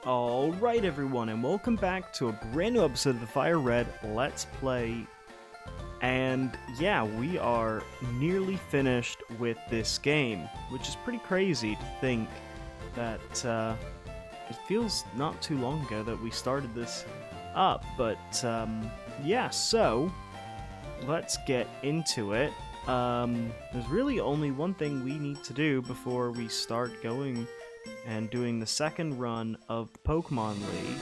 Alright everyone, and welcome back to a brand new episode of the Fire Red Let's Play. And yeah, we are nearly finished with this game, which is pretty crazy to think that it feels not too long ago that we started this up. But yeah, so let's get into it. There's really only one thing we need to do before we start going and doing the second run of the Pokemon League,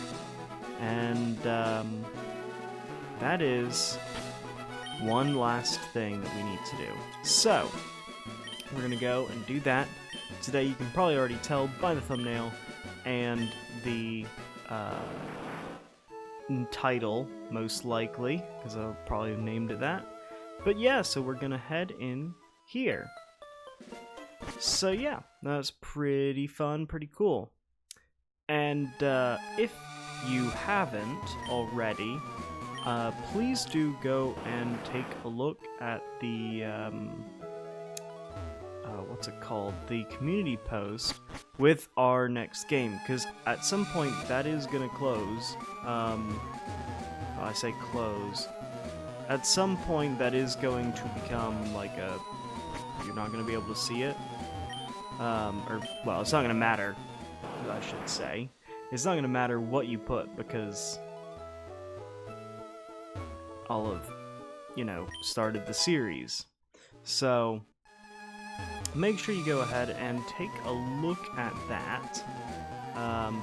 and that is one last thing that we need to do. So, we're gonna go and do that today. You can probably already tell by the thumbnail and the title, most likely, because I'll probably have named it that. But yeah, so we're gonna head in here. So yeah, that's pretty fun, pretty cool. And if you haven't already, please do go and take a look at the, what's it called? The community post with our next game, because at some point that is going to close. I say close. At some point that is going to become like you're not going to be able to see it. Well, it's not going to matter, I should say. It's not going to matter what you put, because I'll have, started the series. So, make sure you go ahead and take a look at that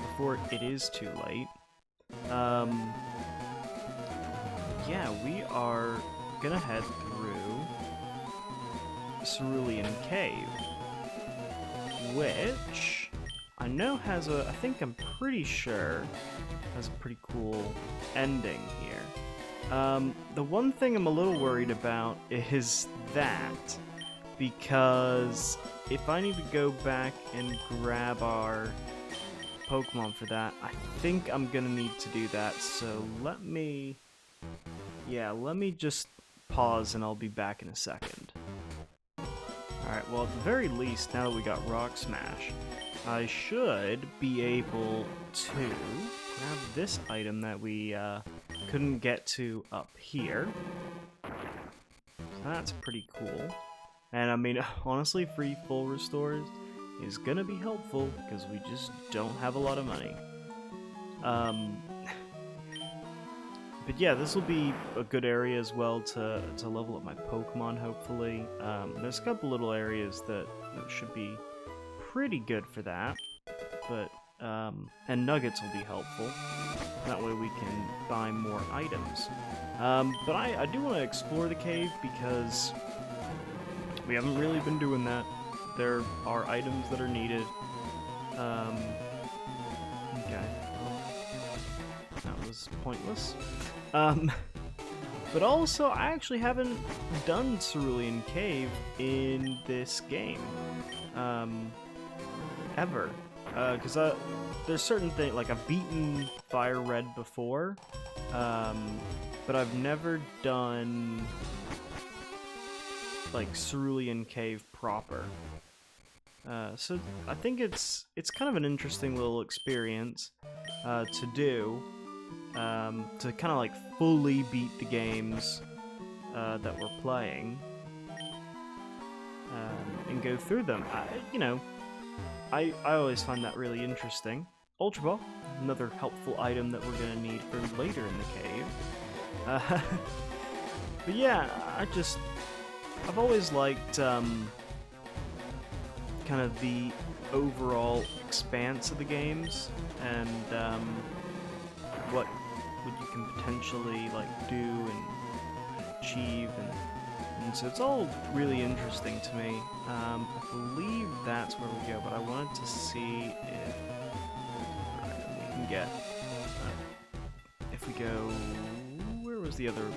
before it is too late. Yeah, we are going to head through Cerulean Cave, which I know has I think I'm pretty sure has a pretty cool ending here. The one thing I'm a little worried about is that, because if I need to go back and grab our Pokemon for that, I think I'm gonna need to do that, so let me just pause and I'll be back in a second. Alright, well at the very least, now that we got Rock Smash, I should be able to grab this item that we couldn't get to up here. So that's pretty cool. And I mean, honestly, free full restores is gonna be helpful because we just don't have a lot of money. But yeah, this will be a good area as well to level up my Pokemon, hopefully. There's a couple little areas that should be pretty good for that. But, and nuggets will be helpful. That way we can buy more items. But I do want to explore the cave because we haven't really been doing that. There are items that are needed. Okay. That was pointless. But also, I actually haven't done Cerulean Cave in this game, ever. Because there's certain things, like I've beaten Fire Red before, but I've never done, like, Cerulean Cave proper. So I think it's kind of an interesting little experience to do. To kind of like fully beat the games that we're playing and go through them. I always find that really interesting. Ultra Ball, another helpful item that we're gonna need for later in the cave. But yeah, I've always liked kind of the overall expanse of the games and what you can potentially like do and achieve, and so it's all really interesting to me. I believe that's where we go, but I wanted to see if we can get if we go, where was the other way?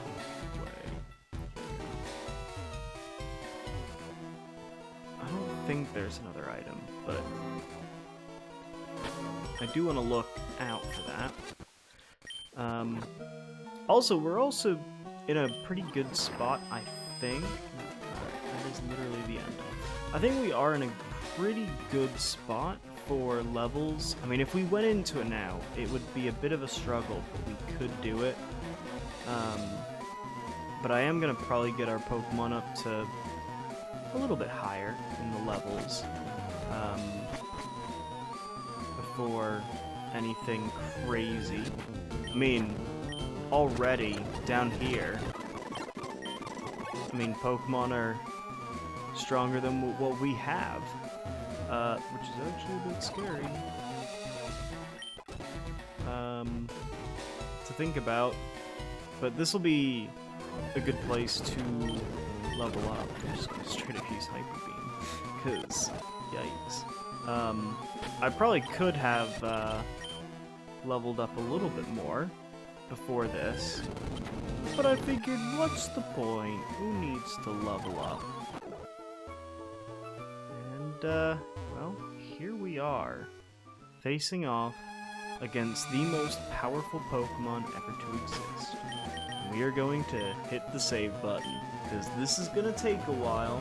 I don't think there's another item, but I do want to look out for that. Also, we're also in a pretty good spot, I think. That is literally the end. I think we are in a pretty good spot for levels. I mean, if we went into it now, it would be a bit of a struggle, but we could do it. But I am going to probably get our Pokemon up to a little bit higher in the levels before anything crazy. I mean, already down here, I mean, Pokemon are stronger than what we have, which is actually a bit scary to think about. But this will be a good place to level up. I'm just gonna straight up use Hyper Beam, cause yikes. I probably could have leveled up a little bit more before this, but I figured, what's the point? Who needs to level up? And well, here we are, facing off against the most powerful Pokemon ever to exist. We are going to hit the save button, because this is going to take a while.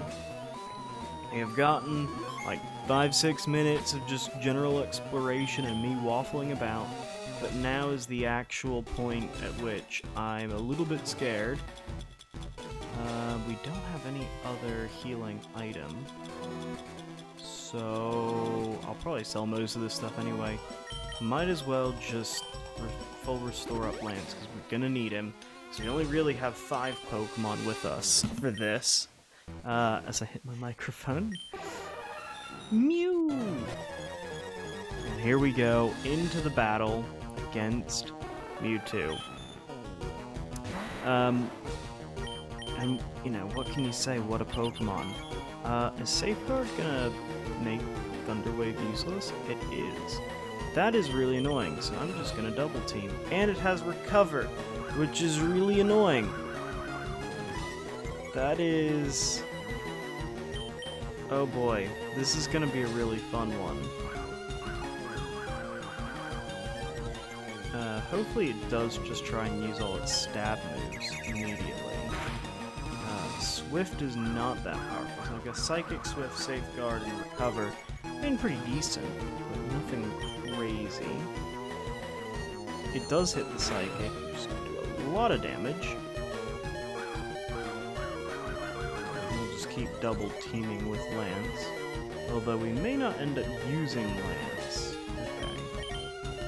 I have gotten like 5-6 minutes of just general exploration and me waffling about, but now is the actual point at which I'm a little bit scared. We don't have any other healing item, so I'll probably sell most of this stuff anyway. Might as well just full restore up Lance, because we're going to need him. So we only really have 5 Pokemon with us for this. As I hit my microphone. Mew! And here we go into the battle against Mewtwo. And, you know, what can you say? What a Pokemon. Is Safeguard gonna make Thunder Wave useless? It is. That is really annoying, so I'm just gonna double team. And it has Recover, which is really annoying. That is... oh boy, this is gonna be a really fun one. Hopefully it does just try and use all its stab moves immediately. Swift is not that powerful, so I've got Psychic, Swift, Safeguard, and Recover. Been pretty decent, but nothing crazy. It does hit the Psychic, which is going to do a lot of damage. We'll just keep double teaming with Lance, although we may not end up using Lance. Okay.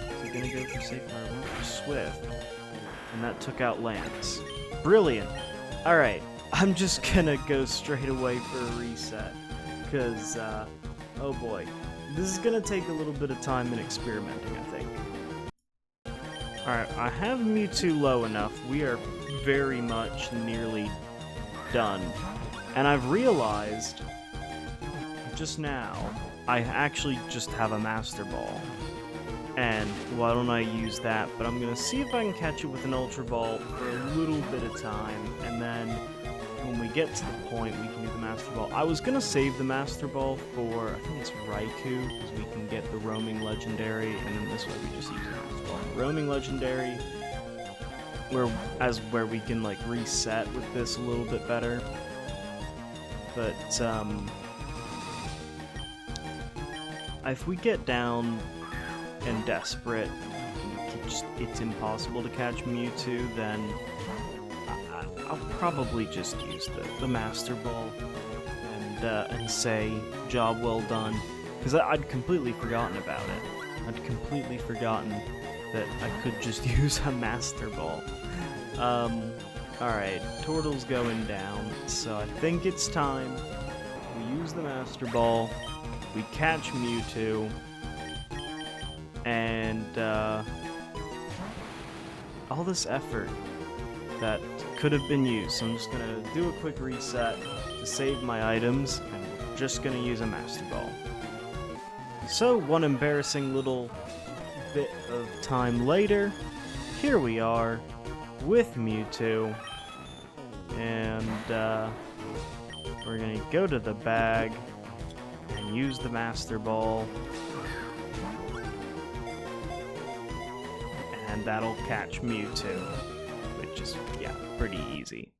So we're going to go for Safeguard, went for Swift, and that took out Lance. Brilliant! Alright, I'm just gonna go straight away for a reset, because, oh boy, this is gonna take a little bit of time and experimenting, I think. Alright, I have Mewtwo low enough. We are very much nearly done. And I've realized, just now, I actually just have a Master Ball. And why don't I use that? But I'm gonna see if I can catch it with an Ultra Ball for a little bit of time, and then when we get to the point we can do the Master Ball. I was gonna save the Master Ball for, I think it's Raikou, because we can get the Roaming Legendary, and then this way we just use the Master Ball. Roaming Legendary, where we can like reset with this a little bit better. But if we get down and desperate, it's impossible to catch Mewtwo, then I'll probably just use the Master Ball and say, job well done, because I'd completely forgotten about it. I'd completely forgotten that I could just use a Master Ball. Alright, Turtle's going down, so I think it's time. We use the Master Ball, we catch Mewtwo, and all this effort that could have been used. So I'm just gonna do a quick reset to save my items, and we're just gonna use a Master Ball. So one embarrassing little bit of time later, here we are with Mewtwo, and we're gonna go to the bag and use the Master Ball. And that'll catch Mewtwo, which is, yeah, pretty easy.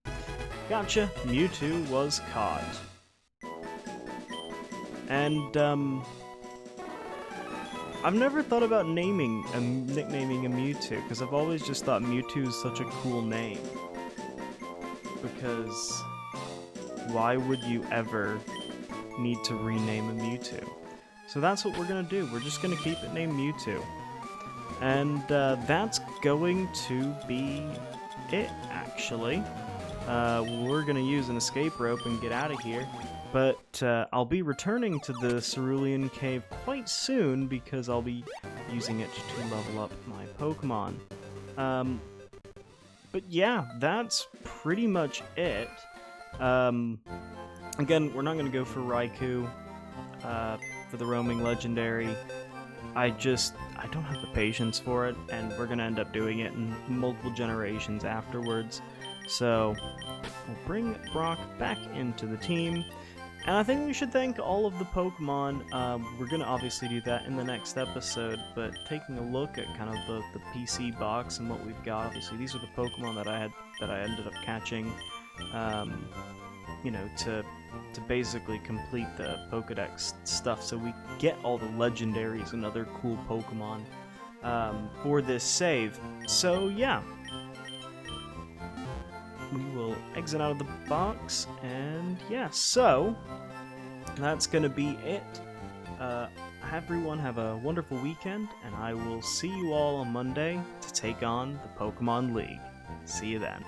Gotcha, Mewtwo was caught. And, I've never thought about nicknaming a Mewtwo, because I've always just thought Mewtwo is such a cool name. Because why would you ever need to rename a Mewtwo? So that's what we're gonna do. We're just gonna keep it named Mewtwo. And that's going to be it, actually. We're gonna use an escape rope and get out of here. But I'll be returning to the Cerulean Cave quite soon because I'll be using it to level up my Pokemon. But yeah, that's pretty much it. Again, we're not going to go for Raikou for the roaming legendary. I don't have the patience for it, and we're going to end up doing it in multiple generations afterwards. So we'll bring Brock back into the team. And I think we should thank all of the Pokemon. We're going to obviously do that in the next episode, but taking a look at kind of the PC box and what we've got, obviously these are the Pokemon that I ended up catching, you know, to basically complete the Pokedex stuff, so we get all the legendaries and other cool Pokemon for this save. So yeah. We will exit out of the box, and yeah, so that's gonna be it. Everyone have a wonderful weekend, and I will see you all on Monday to take on the Pokemon League. See you then.